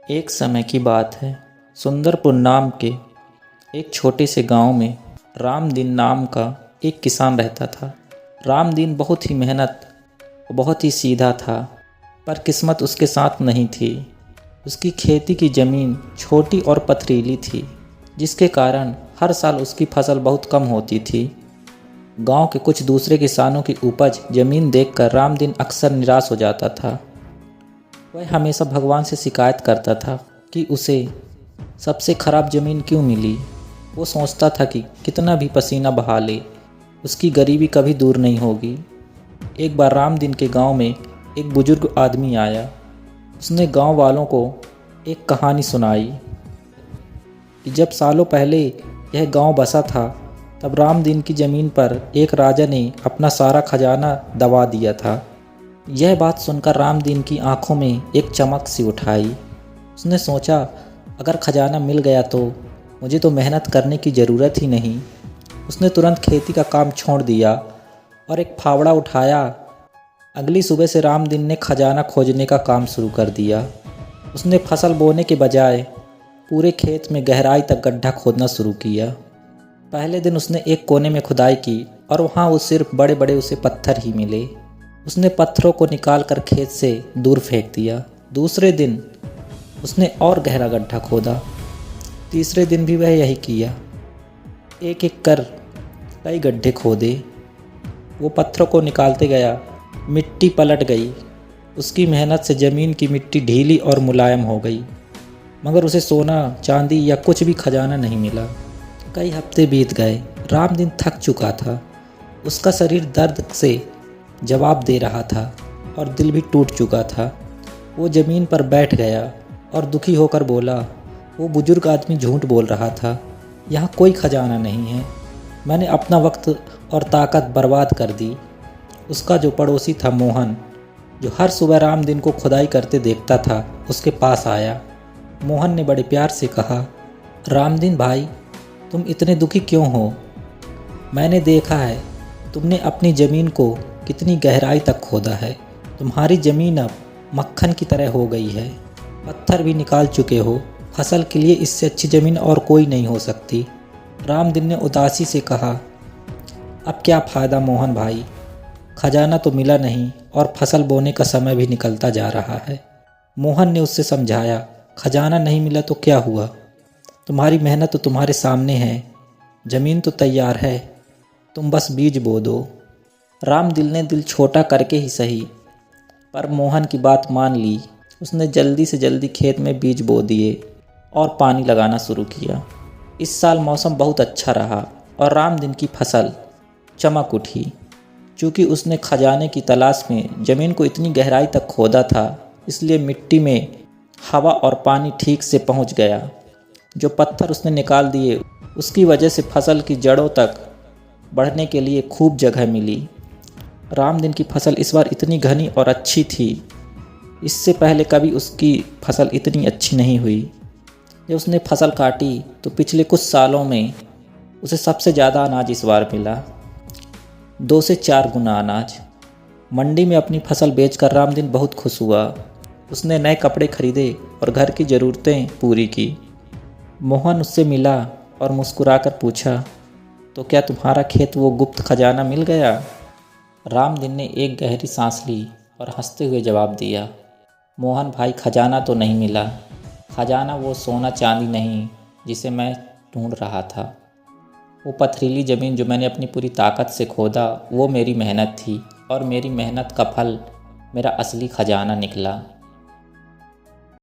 एक समय की बात है। सुंदरपुर नाम के एक छोटे से गांव में रामदीन नाम का एक किसान रहता था। रामदीन बहुत ही मेहनत और बहुत ही सीधा था, पर किस्मत उसके साथ नहीं थी। उसकी खेती की ज़मीन छोटी और पथरीली थी, जिसके कारण हर साल उसकी फसल बहुत कम होती थी। गांव के कुछ दूसरे किसानों की उपज ज़मीन देखकर रामदीन अक्सर निराश हो जाता था। वह हमेशा भगवान से शिकायत करता था कि उसे सबसे खराब ज़मीन क्यों मिली। वो सोचता था कि कितना भी पसीना बहा ले, उसकी गरीबी कभी दूर नहीं होगी। एक बार रामदीन के गांव में एक बुजुर्ग आदमी आया। उसने गांव वालों को एक कहानी सुनाई कि जब सालों पहले यह गांव बसा था, तब रामदीन की ज़मीन पर एक राजा ने अपना सारा खजाना दबा दिया था। यह बात सुनकर रामदीन की आंखों में एक चमक सी उठाई। उसने सोचा, अगर खजाना मिल गया तो मुझे तो मेहनत करने की ज़रूरत ही नहीं। उसने तुरंत खेती का काम छोड़ दिया और एक फावड़ा उठाया। अगली सुबह से रामदीन ने खजाना खोजने का काम शुरू कर दिया। उसने फसल बोने के बजाय पूरे खेत में गहराई तक गड्ढा खोदना शुरू किया। पहले दिन उसने एक कोने में खुदाई की और वहाँ वो सिर्फ बड़े बड़े उसे पत्थर ही मिले। उसने पत्थरों को निकालकर खेत से दूर फेंक दिया। दूसरे दिन उसने और गहरा गड्ढा खोदा। तीसरे दिन भी वह यही किया। एक एक कर कई गड्ढे खोदे। वो पत्थरों को निकालते गया। मिट्टी पलट गई। उसकी मेहनत से ज़मीन की मिट्टी ढीली और मुलायम हो गई, मगर उसे सोना, चांदी या कुछ भी खजाना नहीं मिला। कई हफ्ते बीत गए। रामदीन थक चुका था। उसका शरीर दर्द से जवाब दे रहा था और दिल भी टूट चुका था। वो ज़मीन पर बैठ गया और दुखी होकर बोला, वो बुजुर्ग आदमी झूठ बोल रहा था। यहाँ कोई खजाना नहीं है। मैंने अपना वक्त और ताकत बर्बाद कर दी। उसका जो पड़ोसी था मोहन, जो हर सुबह रामदीन को खुदाई करते देखता था, उसके पास आया। मोहन ने बड़े प्यार से कहा, रामदीन भाई, तुम इतने दुखी क्यों हो? मैंने देखा है तुमने अपनी ज़मीन को कितनी गहराई तक खोदा है। तुम्हारी ज़मीन अब मक्खन की तरह हो गई है। पत्थर भी निकाल चुके हो। फसल के लिए इससे अच्छी ज़मीन और कोई नहीं हो सकती। रामदीन ने उदासी से कहा, अब क्या फ़ायदा मोहन भाई, खजाना तो मिला नहीं और फसल बोने का समय भी निकलता जा रहा है। मोहन ने उससे समझाया, खजाना नहीं मिला तो क्या हुआ? तुम्हारी मेहनत तो तुम्हारे सामने है। ज़मीन तो तैयार है, तुम बस बीज बो दो। रामदीन ने दिल छोटा करके ही सही, पर मोहन की बात मान ली। उसने जल्दी से जल्दी खेत में बीज बो दिए और पानी लगाना शुरू किया। इस साल मौसम बहुत अच्छा रहा और रामदीन की फसल चमक उठी। चूँकि उसने खजाने की तलाश में ज़मीन को इतनी गहराई तक खोदा था, इसलिए मिट्टी में हवा और पानी ठीक से पहुंच गया। जो पत्थर उसने निकाल दिए, उसकी वजह से फसल की जड़ों तक बढ़ने के लिए खूब जगह मिली। रामदीन की फसल इस बार इतनी घनी और अच्छी थी, इससे पहले कभी उसकी फसल इतनी अच्छी नहीं हुई। जब उसने फसल काटी तो पिछले कुछ सालों में उसे सबसे ज़्यादा अनाज इस बार मिला, 2 से 4 गुना अनाज। मंडी में अपनी फसल बेचकर रामदीन बहुत खुश हुआ। उसने नए कपड़े खरीदे और घर की ज़रूरतें पूरी की। मोहन उससे मिला और मुस्कुराकर पूछा, तो क्या तुम्हारा खेत वो गुप्त खजाना मिल गया? रामदीन ने एक गहरी सांस ली और हंसते हुए जवाब दिया, मोहन भाई, खजाना तो नहीं मिला। खजाना वो सोना चांदी नहीं जिसे मैं ढूंढ रहा था। वो पथरीली ज़मीन जो मैंने अपनी पूरी ताकत से खोदा, वो मेरी मेहनत थी और मेरी मेहनत का फल मेरा असली खजाना निकला।